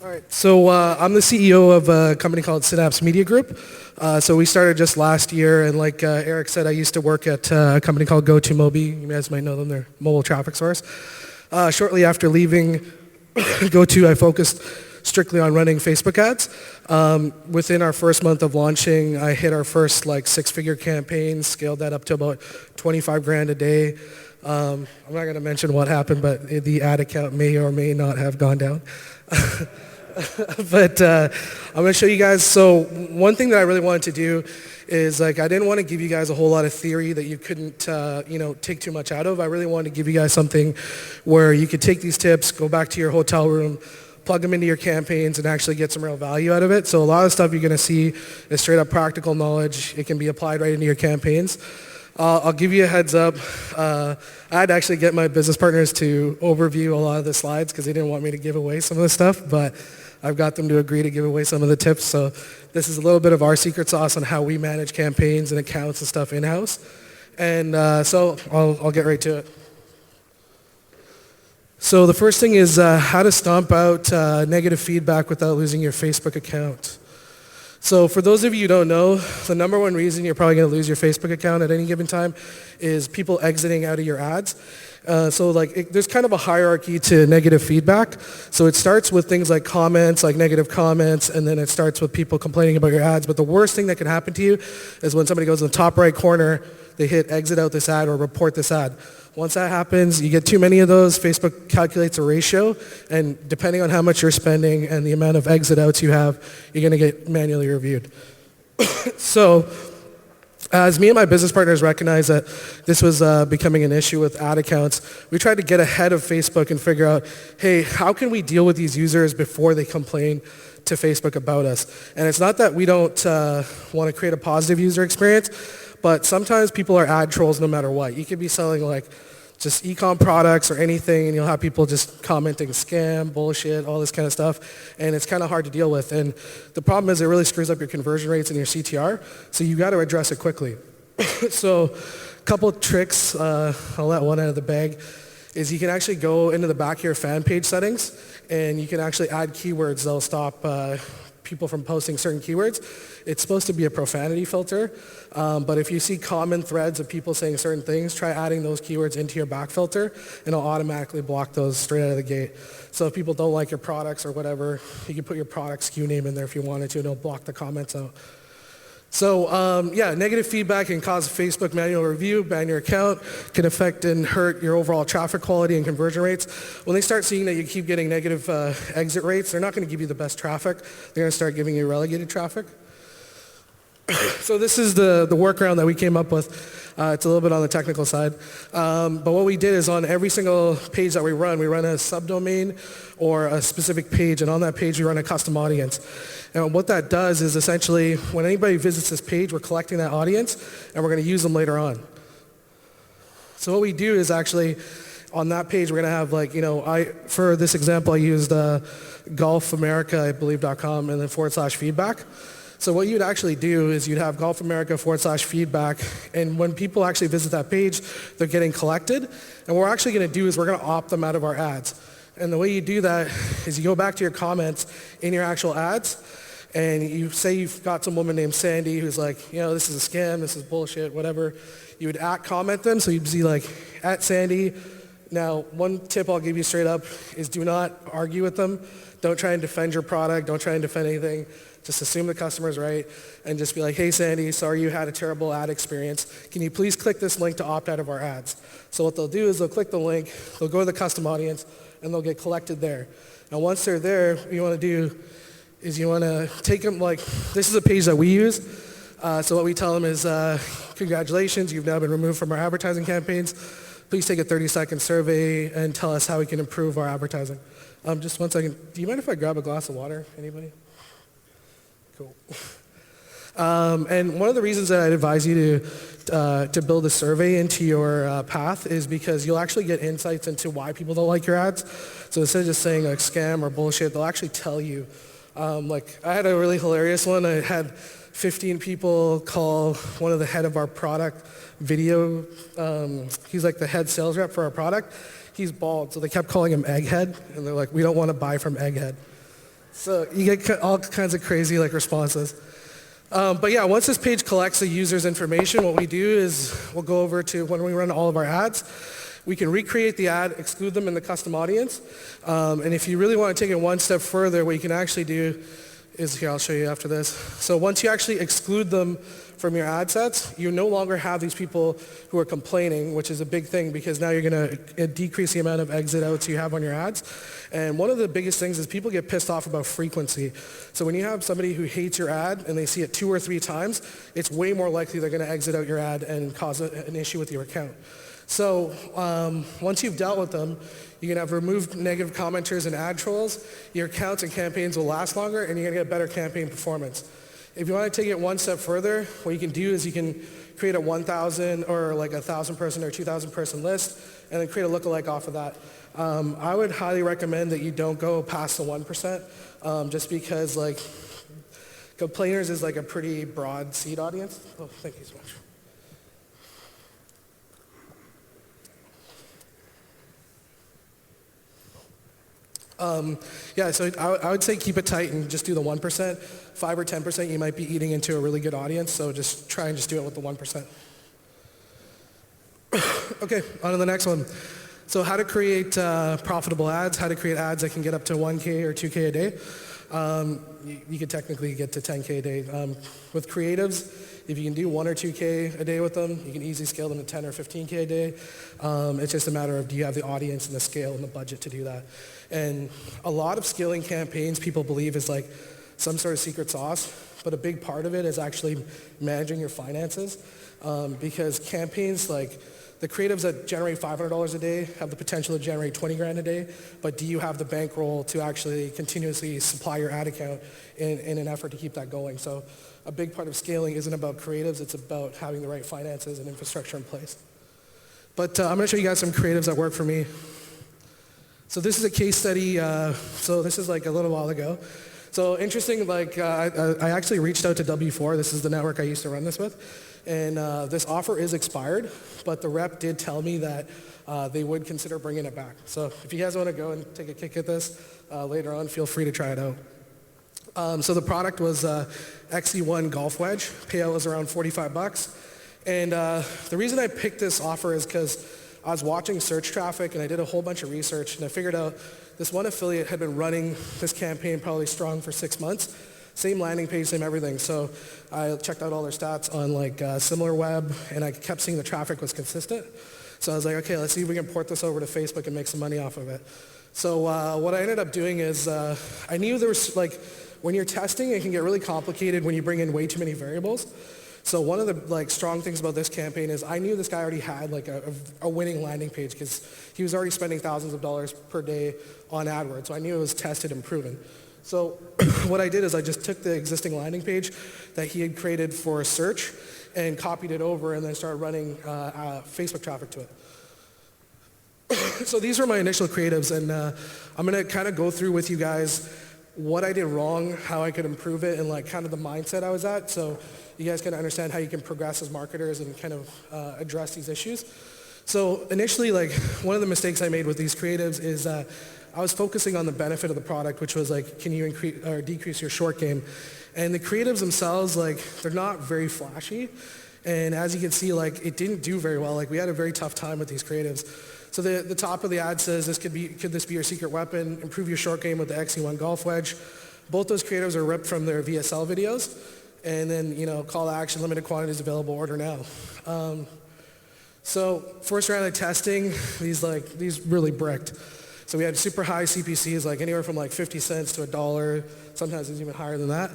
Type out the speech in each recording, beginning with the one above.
All right, so I'm the CEO of a company called Synapse Media Group. So we started just last year, and like Eric said, I used to work at a company called GoToMobi. You guys might know them, they're mobile traffic source. Shortly after leaving GoTo, I focused strictly on running Facebook ads. Within our first month of launching, I hit our first like six-figure campaign, scaled that up to about 25 grand a day. I'm not going to mention what happened, but the ad account may or may not have gone down. But I'm going to show you guys. So one thing that I really wanted to do is I didn't want to give you guys a whole lot of theory that you couldn't take too much out of. I really wanted to give you guys something where you could take these tips, go back to your hotel room, plug them into your campaigns, and actually get some real value out of it. So a lot of stuff you're going to see is straight up practical knowledge. It can be applied right into your campaigns. I'll give you a heads up. I had to actually get my business partners to overview a lot of the slides because they didn't want me to give away some of the stuff, but I've got them to agree to give away some of the tips. So this is a little bit of our secret sauce on how we manage campaigns and accounts and stuff in-house. And so I'll get right to it. So the first thing is how to stomp out negative feedback without losing your Facebook account. So for those of you who don't know, the number one reason you're probably going to lose your Facebook account at any given time is people exiting out of your ads. There's kind of a hierarchy to negative feedback. So it starts with things like comments, like negative comments, and then it starts with people complaining about your ads. But the worst thing that can happen to you is when somebody goes in the top right corner, they hit exit out this ad or report this ad. Once that happens, you get too many of those, Facebook calculates a ratio, and depending on how much you're spending and the amount of exit outs you have, you're going to get manually reviewed. So as me and my business partners recognized that this was becoming an issue with ad accounts, we tried to get ahead of Facebook and figure out, hey, how can we deal with these users before they complain to Facebook about us? And it's not that we don't want to create a positive user experience, but sometimes people are ad trolls no matter what. You could be selling like just e-com products or anything, and you'll have people just commenting scam, bullshit, all this kind of stuff, and it's kind of hard to deal with. And the problem is it really screws up your conversion rates and your CTR, so you got to address it quickly. So a couple of tricks, I'll let one out of the bag, is you can actually go into the back of your fan page settings, and you can actually add keywords that'll stop people from posting certain keywords. It's supposed to be a profanity filter, but if you see common threads of people saying certain things, try adding those keywords into your back filter, and it'll automatically block those straight out of the gate. So if people don't like your products or whatever, you can put your product SKU name in there if you wanted to, and it'll block the comments out. So negative feedback can cause Facebook manual review, ban your account, can affect and hurt your overall traffic quality and conversion rates. When they start seeing that you keep getting negative exit rates, they're not going to give you the best traffic. They're going to start giving you relegated traffic. So this is the workaround that we came up with. It's a little bit on the technical side. But what we did is on every single page that we run a subdomain or a specific page, and on that page we run a custom audience. And what that does is essentially when anybody visits this page, we're collecting that audience and we're going to use them later on. So what we do is actually on that page we're going to have for this example I used golfamerica, I believe.com, and then /feedback. So what you'd actually do is you'd have golfamerica /feedback, and when people actually visit that page, they're getting collected. And what we're actually going to do is we're going to opt them out of our ads. And the way you do that is you go back to your comments in your actual ads, and you say you've got some woman named Sandy who's like, this is a scam, this is bullshit, whatever. You would comment them, so you'd see like, @Sandy. Now, one tip I'll give you straight up is do not argue with them. Don't try and defend your product. Don't try and defend anything. Just assume the customer's right and just be like, hey, Sandy, sorry you had a terrible ad experience. Can you please click this link to opt out of our ads? So what they'll do is they'll click the link, they'll go to the custom audience, and they'll get collected there. And once they're there, what you want to do is you want to take them, this is a page that we use. So what we tell them is, congratulations, you've now been removed from our advertising campaigns. Please take a 30-second survey and tell us how we can improve our advertising. Just 1 second. Do you mind if I grab a glass of water? Anybody? Cool. And one of the reasons that I'd advise you to build a survey into your path is because you'll actually get insights into why people don't like your ads. So instead of just saying like scam or bullshit, they'll actually tell you. I had a really hilarious one. I had 15 people call one of the head of our product video. He's like the head sales rep for our product. He's bald, so they kept calling him Egghead, and they're like, we don't want to buy from Egghead. So you get all kinds of crazy like responses. But yeah, once this page collects the user's information, what we do is we'll go over to when we run all of our ads, we can recreate the ad, exclude them in the custom audience. And if you really want to take it one step further, what you can actually do is, here, I'll show you after this. So once you actually exclude them from your ad sets, you no longer have these people who are complaining, which is a big thing because now you're going to decrease the amount of exit outs you have on your ads. And one of the biggest things is people get pissed off about frequency. So when you have somebody who hates your ad and they see it 2 or 3 times, it's way more likely they're going to exit out your ad and cause an issue with your account. So once you've dealt with them, you can have removed negative commenters and ad trolls. Your accounts and campaigns will last longer, and you're going to get better campaign performance. If you want to take it one step further, what you can do is you can create a 1,000 or like a 1,000 person or 2,000 person list, and then create a lookalike off of that. I would highly recommend that you don't go past the 1%, just because like complainers is like a pretty broad seed audience. Oh, thank you so much. Yeah, so I would say keep it tight and just do the 1%. 5 or 10%, you might be eating into a really good audience, so just try and just do it with the 1%. Okay, on to the next one. So how to create profitable ads, how to create ads that can get up to 1K or 2K a day. You could technically get to 10K a day. With creatives, if you can do 1 or 2K a day with them, you can easily scale them to 10 or 15K a day. It's just a matter of do you have the audience and the scale and the budget to do that. And a lot of scaling campaigns people believe is like some sort of secret sauce, but a big part of it is actually managing your finances, because campaigns like the creatives that generate $500 a day have the potential to generate 20 grand a day, but do you have the bankroll to actually continuously supply your ad account in an effort to keep that going? So a big part of scaling isn't about creatives, it's about having the right finances and infrastructure in place. But I'm gonna show you guys some creatives that work for me. So this is a case study, so this is like a little while ago. So interesting, like I actually reached out to W4, this is the network I used to run this with, and this offer is expired, but the rep did tell me that they would consider bringing it back. So if you guys want to go and take a kick at this later on, feel free to try it out. So the product was XE1 golf wedge. Payout was around 45 bucks. And the reason I picked this offer is because I was watching search traffic and I did a whole bunch of research and I figured out this one affiliate had been running this campaign probably strong for 6 months. Same landing page, same everything. So I checked out all their stats on like SimilarWeb, and I kept seeing the traffic was consistent. So I was like, okay, let's see if we can port this over to Facebook and make some money off of it. So what I ended up doing is I knew there was like, when you're testing, it can get really complicated when you bring in way too many variables. So one of the like strong things about this campaign is I knew this guy already had like a winning landing page because he was already spending thousands of dollars per day on AdWords. So I knew it was tested and proven. So what I did is I just took the existing landing page that he had created for search and copied it over and then started running Facebook traffic to it. So these were my initial creatives, and I'm going to kind of go through with you guys what I did wrong, how I could improve it, and like kind of the mindset I was at, so you guys can understand how you can progress as marketers and kind of address these issues. So initially, like one of the mistakes I made with these creatives is I was focusing on the benefit of the product, which was like, can you increase or decrease your short game? And the creatives themselves, like they're not very flashy. And as you can see, like it didn't do very well. Like we had a very tough time with these creatives. So the top of the ad says, could this be your secret weapon? Improve your short game with the XE1 golf wedge. Both those creatives are ripped from their VSL videos. And then, you know, call to action, limited quantities available, order now. So first round of testing, these really bricked. So we had super high CPCs, like anywhere from like 50 cents to $1. Sometimes it's even higher than that.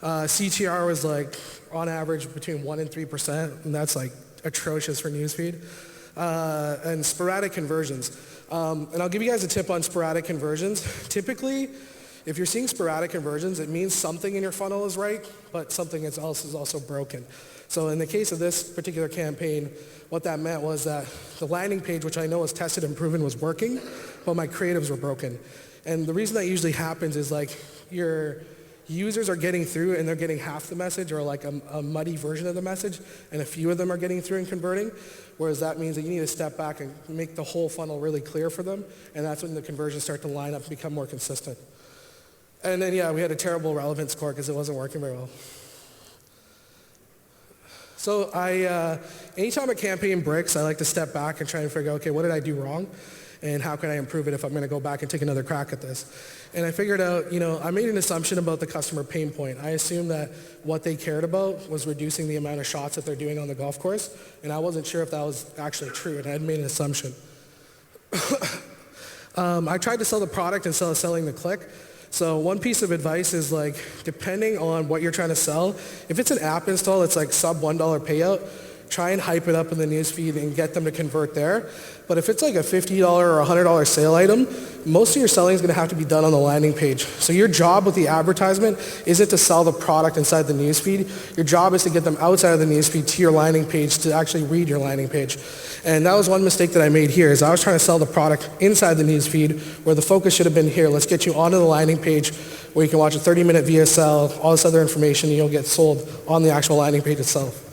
CTR was like on average between 1% and 3%, and that's like atrocious for newsfeed. And sporadic conversions. And I'll give you guys a tip on sporadic conversions. Typically, if you're seeing sporadic conversions, it means something in your funnel is right, but something else is also broken. So in the case of this particular campaign, what that meant was that the landing page, which I know was tested and proven was working, but my creatives were broken. And the reason that usually happens is like your users are getting through and they're getting half the message or like a muddy version of the message, and a few of them are getting through and converting, whereas that means that you need to step back and make the whole funnel really clear for them, and that's when the conversions start to line up and become more consistent. And then, yeah, we had a terrible relevance score because it wasn't working very well. So anytime a campaign breaks, I like to step back and try and figure out, okay, what did I do wrong? And how can I improve it if I'm going to go back and take another crack at this? And I figured out, I made an assumption about the customer pain point. I assumed that what they cared about was reducing the amount of shots that they're doing on the golf course, and I wasn't sure if that was actually true, and I had made an assumption. I tried to sell the product instead of selling the click. So one piece of advice is depending on what you're trying to sell, if it's an app install that's like sub $1 payout, try and hype it up in the newsfeed and get them to convert there. But if it's like a $50 or $100 sale item, most of your selling is going to have to be done on the landing page. So your job with the advertisement isn't to sell the product inside the newsfeed. Your job is to get them outside of the newsfeed to your landing page to actually read your landing page. And that was one mistake that I made here is I was trying to sell the product inside the newsfeed where the focus should have been here. Let's get you onto the landing page where you can watch a 30-minute VSL, all this other information, and you'll get sold on the actual landing page itself.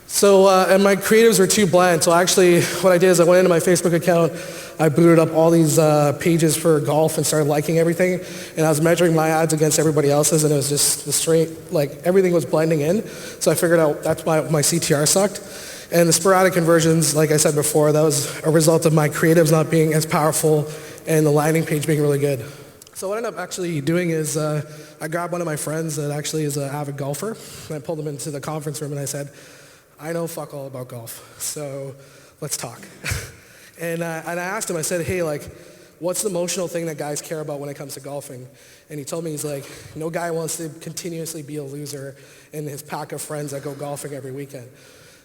So, and my creatives were too bland. So actually, what I did is I went into my Facebook account, I booted up all these pages for golf and started liking everything. And I was measuring my ads against everybody else's, and it was just the straight, everything was blending in. So I figured out that's why my CTR sucked. And the sporadic conversions, like I said before, that was a result of my creatives not being as powerful and the landing page being really good. So what I ended up actually doing is I grabbed one of my friends that actually is an avid golfer, and I pulled him into the conference room and I said, I know fuck all about golf, so let's talk. And I asked him, I said, hey, what's the emotional thing that guys care about when it comes to golfing? And he told me, he's like, no guy wants to continuously be a loser in his pack of friends that go golfing every weekend.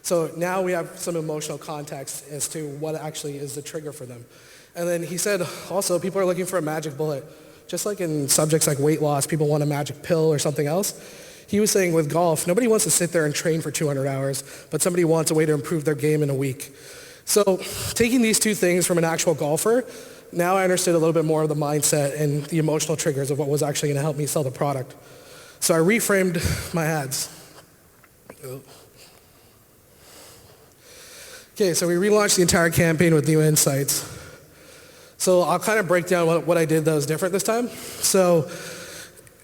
So now we have some emotional context as to what actually is the trigger for them. And then he said, also, people are looking for a magic bullet. Just like in subjects like weight loss, people want a magic pill or something else. He was saying with golf, nobody wants to sit there and train for 200 hours, but somebody wants a way to improve their game in a week. So taking these two things from an actual golfer, now I understood a little bit more of the mindset and the emotional triggers of what was actually going to help me sell the product. So I reframed my ads. Okay, so we relaunched the entire campaign with new insights. So I'll kind of break down what I did that was different this time. So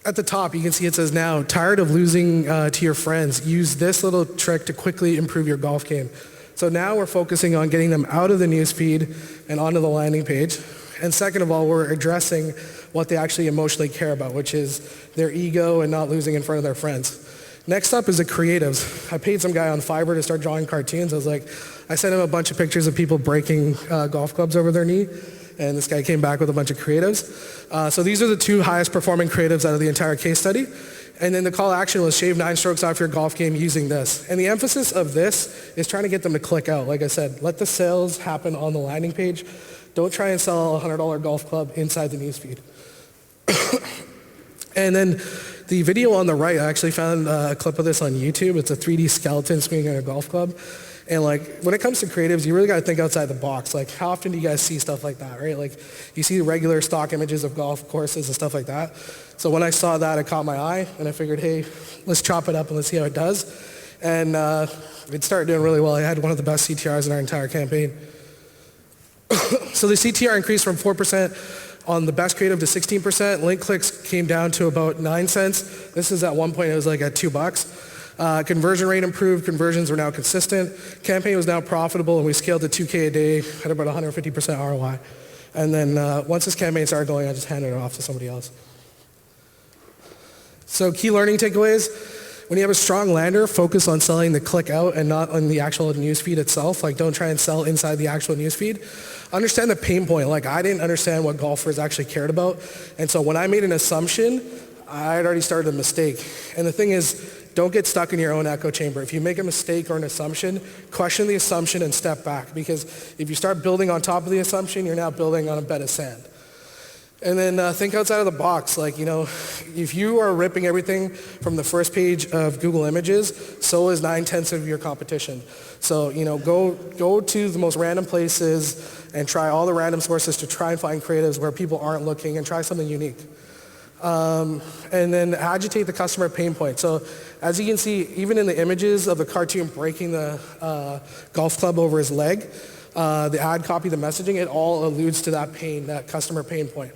at the top, you can see it says now, tired of losing to your friends, use this little trick to quickly improve your golf game. So now we're focusing on getting them out of the newsfeed and onto the landing page. And second of all, we're addressing what they actually emotionally care about, which is their ego and not losing in front of their friends. Next up is the creatives. I paid some guy on Fiverr to start drawing cartoons. I sent him a bunch of pictures of people breaking golf clubs over their knee. And this guy came back with a bunch of creatives. So these are the two highest performing creatives out of the entire case study. And then the call to action was shave 9 strokes off your golf game using this. And the emphasis of this is trying to get them to click out. Like I said, let the sales happen on the landing page. Don't try and sell a $100 golf club inside the newsfeed. And then the video on the right, I actually found a clip of this on YouTube. It's a 3D skeleton swinging at a golf club. And when it comes to creatives, you really got to think outside the box. How often do you guys see stuff like that, right? You see regular stock images of golf courses and stuff like that. So when I saw that, it caught my eye, and I figured, hey, let's chop it up and let's see how it does. And it started doing really well. I had one of the best CTRs in our entire campaign. So the CTR increased from 4% on the best creative to 16%. Link clicks came down to about 9 cents. This is at one point, it was at $2. Conversion rate improved. Conversions were now consistent. Campaign was now profitable, and we scaled to 2K a day at about 150% ROI. And then once this campaign started going, I just handed it off to somebody else. So key learning takeaways. When you have a strong lander, focus on selling the click out and not on the actual newsfeed itself. Don't try and sell inside the actual newsfeed. Understand the pain point. I didn't understand what golfers actually cared about. And so when I made an assumption, I had already started a mistake. And the thing is, don't get stuck in your own echo chamber. If you make a mistake or an assumption, question the assumption and step back. Because if you start building on top of the assumption, you're now building on a bed of sand. And then think outside of the box. If you are ripping everything from the first page of Google Images, so is 9/10 of your competition. So, go to the most random places and try all the random sources to try and find creatives where people aren't looking and try something unique. And then agitate the customer pain point. So as you can see, even in the images of the cartoon breaking the golf club over his leg, the ad copy, the messaging, it all alludes to that pain, that customer pain point.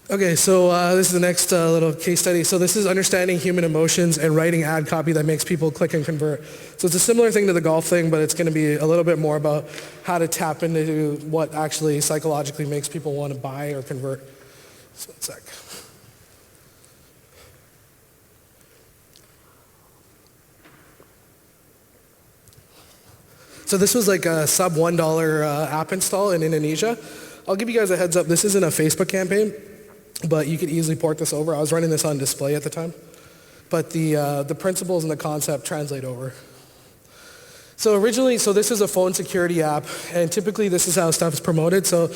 Okay, so this is the next little case study. So this is understanding human emotions and writing ad copy that makes people click and convert. So it's a similar thing to the golf thing, but it's going to be a little bit more about how to tap into what actually psychologically makes people want to buy or convert. So one sec. So this was like a sub $1 app install in Indonesia. I'll give you guys a heads up. This isn't a Facebook campaign, but you could easily port this over. I was running this on display at the time. But the principles and the concept translate over. So originally, this is a phone security app, and typically this is how stuff is promoted. So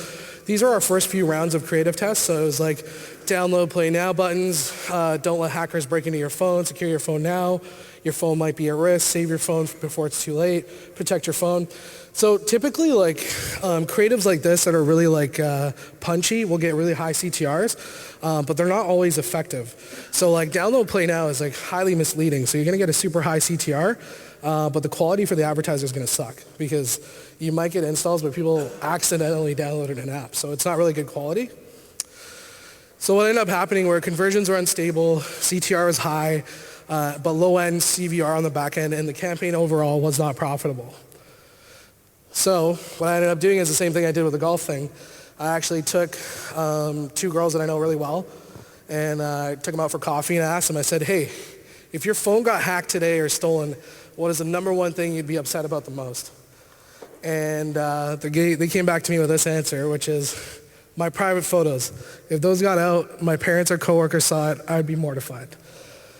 these are our first few rounds of creative tests. So it was like download, play now buttons, don't let hackers break into your phone, secure your phone now, your phone might be at risk, save your phone before it's too late, protect your phone. So typically like creatives like this that are really like punchy will get really high CTRs, but they're not always effective. So like download, play now is like highly misleading. So you're gonna get a super high CTR, but the quality for the advertiser is going to suck because you might get installs, but people accidentally downloaded an app. So it's not really good quality. So what ended up happening were conversions were unstable, CTR was high, but low-end CVR on the back end, and the campaign overall was not profitable. So what I ended up doing is the same thing I did with the golf thing. I actually took two girls that I know really well, and I took them out for coffee and I asked them, I said, hey, if your phone got hacked today or stolen, what is the number one thing you'd be upset about the most? And they came back to me with this answer, which is my private photos. If those got out, my parents or coworkers saw it, I'd be mortified.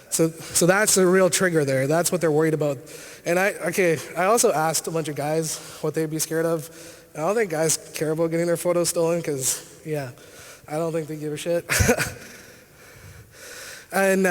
So that's the real trigger there. That's what they're worried about. And I also asked a bunch of guys what they'd be scared of. I don't think guys care about getting their photos stolen because, yeah, I don't think they give a shit. And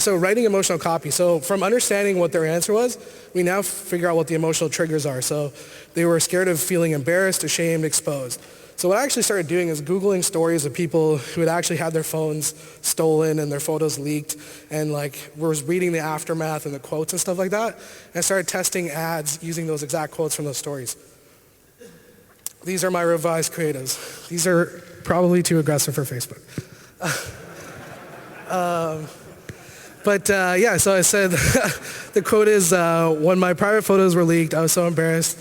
so writing emotional copy. So from understanding what their answer was, we now figure out what the emotional triggers are. So they were scared of feeling embarrassed, ashamed, exposed. So what I actually started doing is Googling stories of people who had actually had their phones stolen and their photos leaked, and like was reading the aftermath and the quotes and stuff like that. And I started testing ads using those exact quotes from those stories. These are my revised creatives. These are probably too aggressive for Facebook. So I said, the quote is, when my private photos were leaked, I was so embarrassed.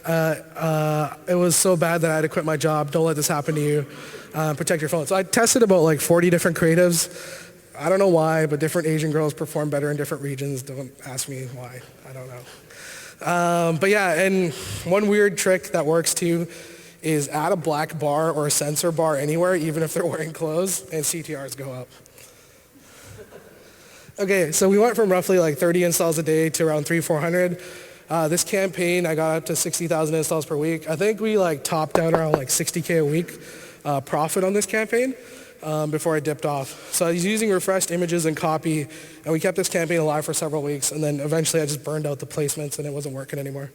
It was so bad that I had to quit my job. Don't let this happen to you. Protect your phone. So I tested about like 40 different creatives. I don't know why, but different Asian girls perform better in different regions. Don't ask me why. I don't know. And one weird trick that works too is add a black bar or a sensor bar anywhere, even if they're wearing clothes, and CTRs go up. Okay, so we went from roughly like 30 installs a day to around 300-400. This campaign, I got up to 60,000 installs per week. I think we like topped out around like 60K a week profit on this campaign before I dipped off. So I was using refreshed images and copy, and we kept this campaign alive for several weeks, and then eventually I just burned out the placements and it wasn't working anymore.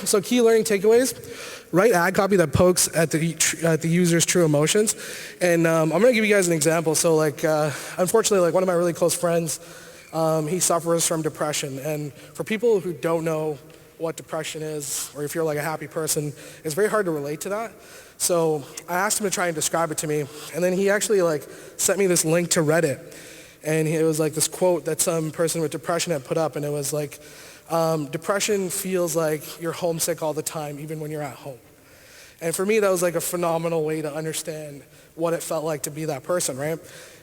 So key learning takeaways: write ad copy that pokes at the user's true emotions. And I'm going to give you guys an example. So unfortunately, one of my really close friends, he suffers from depression. And for people who don't know what depression is, or if you're like a happy person, it's very hard to relate to that. So I asked him to try and describe it to me. And then he actually sent me this link to Reddit. And it was like this quote that some person with depression had put up, and it was like, depression feels like you're homesick all the time, even when you're at home. And for me, that was like a phenomenal way to understand what it felt like to be that person, right?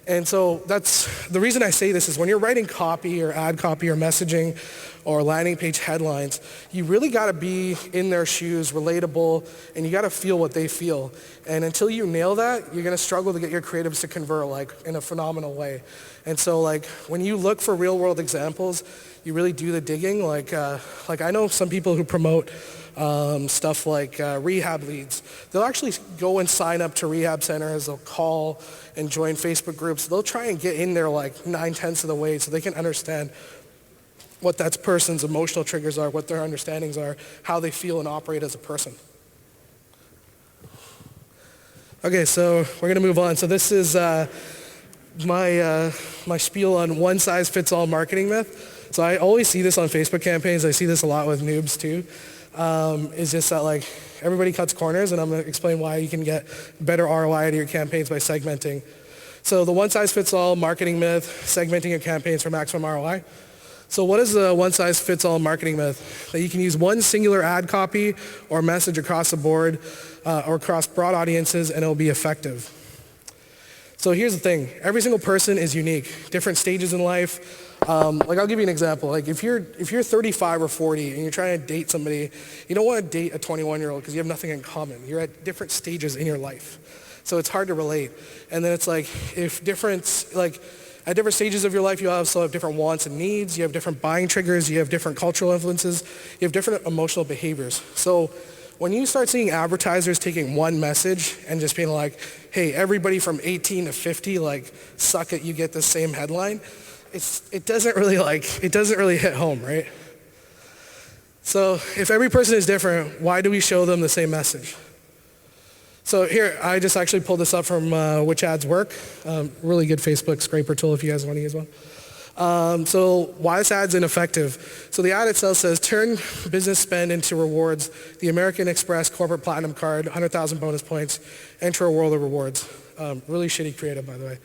And so that's the reason I say this is when you're writing copy or ad copy or messaging or landing page headlines, you really got to be in their shoes, relatable, and you got to feel what they feel. And until you nail that, you're going to struggle to get your creatives to convert in a phenomenal way. And so when you look for real world examples, you really do the digging. I know some people who promote stuff like rehab leads. They'll actually go and sign up to rehab centers. They'll call and join Facebook groups. They'll try and get in there 9/10 of the way so they can understand what that person's emotional triggers are, what their understandings are, how they feel and operate as a person. Okay, so we're going to move on. So this is my spiel on one-size-fits-all marketing myth. So I always see this on Facebook campaigns. I see this a lot with noobs too. is just that like everybody cuts corners, and I'm going to explain why you can get better ROI out of your campaigns by segmenting. So the one-size-fits-all marketing myth, segmenting your campaigns for maximum ROI. So what is the one-size-fits-all marketing myth? That you can use one singular ad copy or message across the board or across broad audiences, and it'll be effective. So here's the thing. Every single person is unique, different stages in life. Like I'll give you an example. Like if you're 35 or 40 and you're trying to date somebody, you don't want to date a 21-year-old because you have nothing in common. You're at different stages in your life. So it's hard to relate. And then it's like at different stages of your life, you also have different wants and needs. You have different buying triggers. You have different cultural influences. You have different emotional behaviors. So when you start seeing advertisers taking one message and just being like, hey, everybody from 18 to 50, like, suck it, you get the same headline, it doesn't really hit home, right? So if every person is different, why do we show them the same message? So here, I just actually pulled this up from Which Ads Work. Really good Facebook scraper tool if you guys want to use one. So why is ads ineffective? So the ad itself says, turn business spend into rewards. The American Express Corporate Platinum Card, 100,000 bonus points. Enter a world of rewards. Really shitty creative, by the way.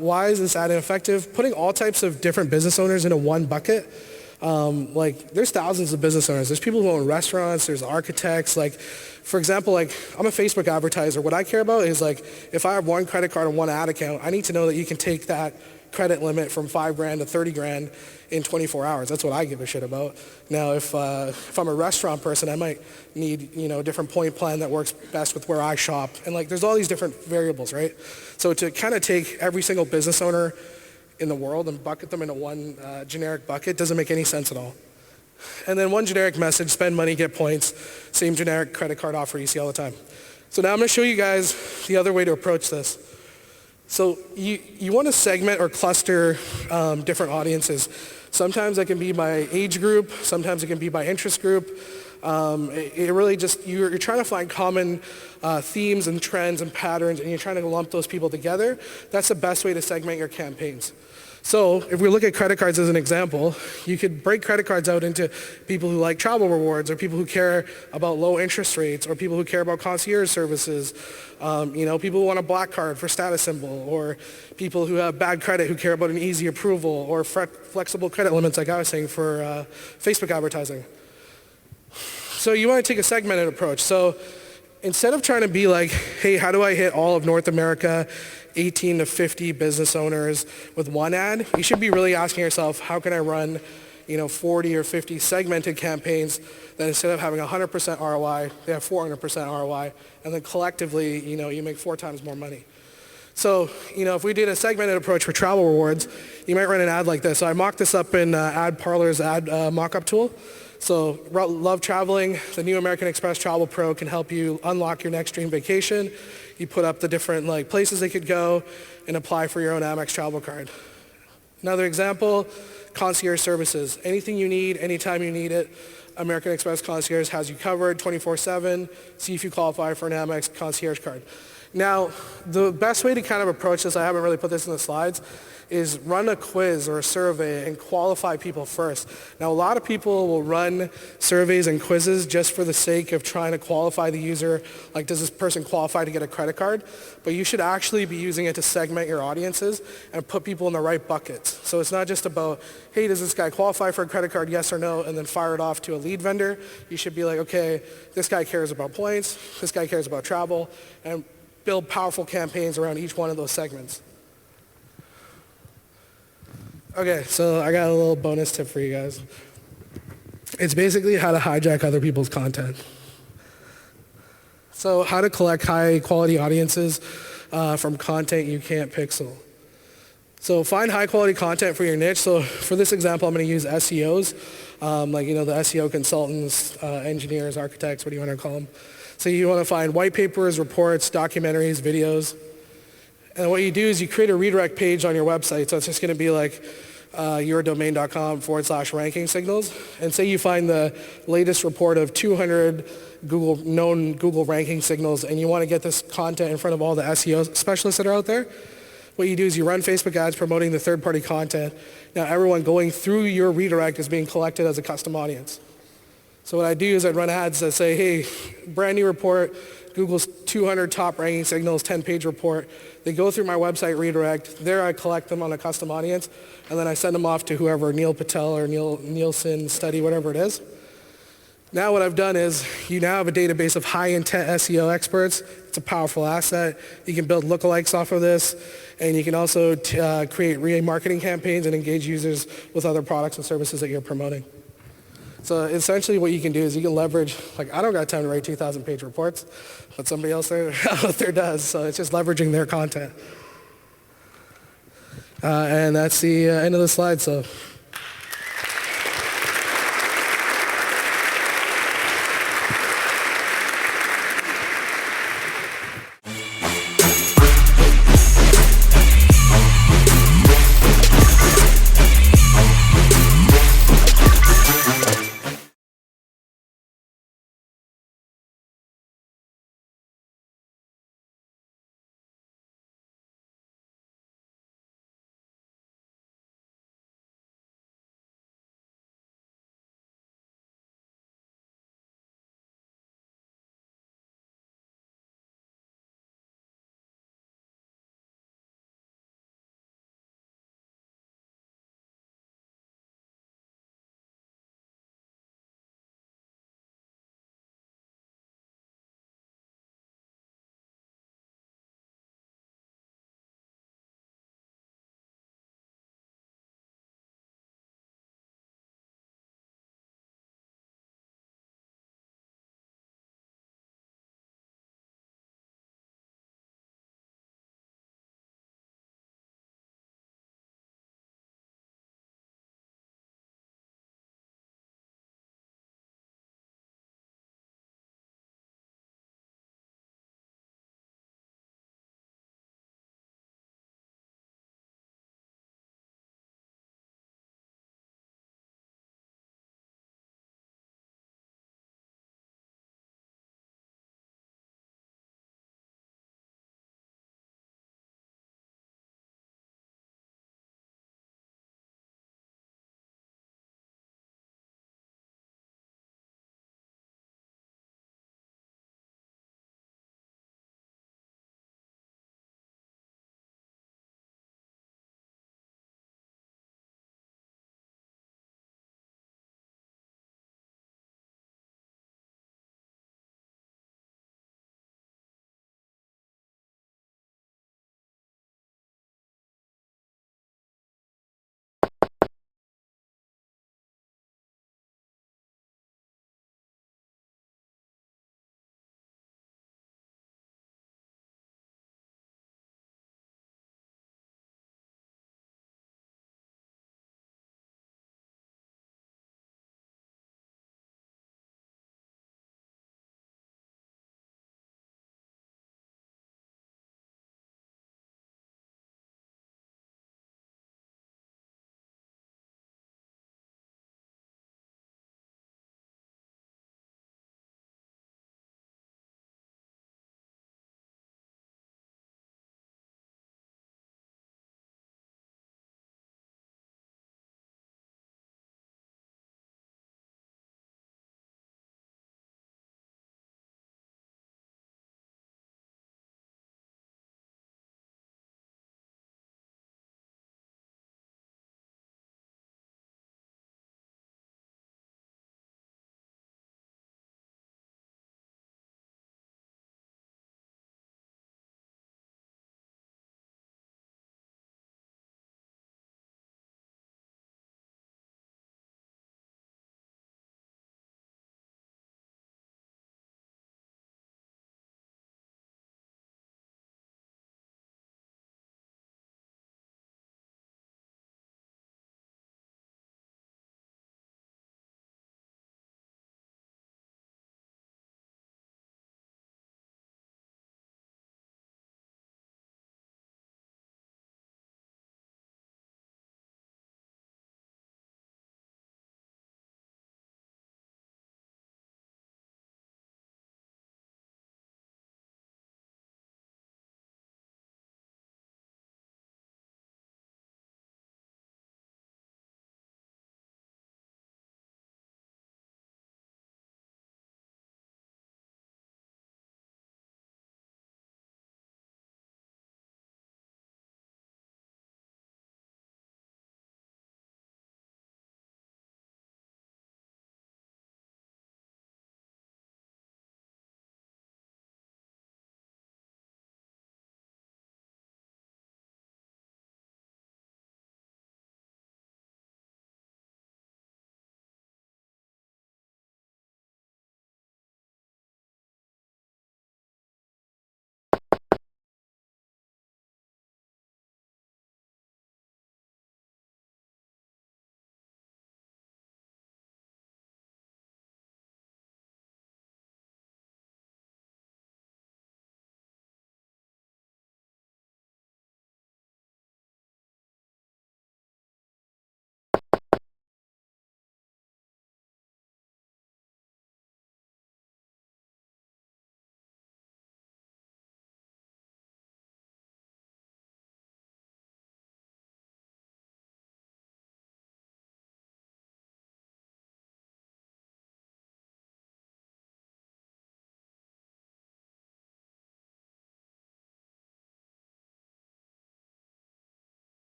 Why is this ad ineffective? Putting all types of different business owners into one bucket. There's thousands of business owners. There's people who own restaurants. There's architects. Like, for example, like I'm a Facebook advertiser. What I care about is like, if I have one credit card and one ad account, I need to know that you can take that credit limit from $5,000 to $30,000 in 24 hours. That's what I give a shit about. Now, if I'm a restaurant person, I might need, a different point plan that works best with where I shop. And like, there's all these different variables, right? So to kind of take every single business owner in the world and bucket them into one generic bucket doesn't make any sense at all. And then one generic message, spend money, get points, same generic credit card offer you see all the time. So now I'm going to show you guys the other way to approach this. So you want to segment or cluster different audiences. Sometimes it can be by age group. Sometimes it can be by interest group. It really just, you're trying to find common themes and trends and patterns, and you're trying to lump those people together. That's the best way to segment your campaigns. So if we look at credit cards as an example, you could break credit cards out into people who like travel rewards, or people who care about low interest rates, or people who care about concierge services, people who want a black card for status symbol, or people who have bad credit who care about an easy approval, or flexible credit limits like I was saying for Facebook advertising. So you want to take a segmented approach. So instead of trying to be like, hey, how do I hit all of North America, 18 to 50 business owners with one ad, you should be really asking yourself, how can I run 40 or 50 segmented campaigns that instead of having 100% ROI, they have 400% ROI, and then collectively, you make 4 times more money. So, if we did a segmented approach for travel rewards, you might run an ad like this. So I mocked this up in AdParlor's ad mock-up tool. So love traveling, the new American Express Travel Pro can help you unlock your next dream vacation. You put up the different places they could go and apply for your own Amex travel card. Another example, concierge services. Anything you need, anytime you need it, American Express Concierge has you covered 24/7. See if you qualify for an Amex concierge card. Now, the best way to kind of approach this, I haven't really put this in the slides, is run a quiz or a survey and qualify people first. Now, a lot of people will run surveys and quizzes just for the sake of trying to qualify the user, like does this person qualify to get a credit card? But you should actually be using it to segment your audiences and put people in the right buckets. So it's not just about, hey, does this guy qualify for a credit card, yes or no, and then fire it off to a lead vendor. You should be like, okay, this guy cares about points, this guy cares about travel, and build powerful campaigns around each one of those segments. Okay, so I got a little bonus tip for you guys. It's basically how to hijack other people's content. So how to collect high quality audiences from content you can't pixel. So find high quality content for your niche. So for this example, I'm going to use SEOs, the SEO consultants, engineers, architects, what do you want to call them? So you want to find white papers, reports, documentaries, videos. And what you do is you create a redirect page on your website. So it's just going to be like yourdomain.com/ranking signals. And say you find the latest report of 200 known Google ranking signals, and you want to get this content in front of all the SEO specialists that are out there. What you do is you run Facebook ads promoting the third-party content. Now everyone going through your redirect is being collected as a custom audience. So what I do is I run ads that say, hey, brand new report, Google's 200 top ranking signals, 10-page report. They go through my website redirect. There I collect them on a custom audience, and then I send them off to whoever, Neil Patel or Nielsen study, whatever it is. Now what I've done is you now have a database of high-intent SEO experts. It's a powerful asset. You can build lookalikes off of this, and you can also create remarketing campaigns and engage users with other products and services that you're promoting. So essentially what you can do is you can leverage, like I don't got time to write 2,000-page reports, but somebody else out there does. So it's just leveraging their content. And that's the end of the slide. So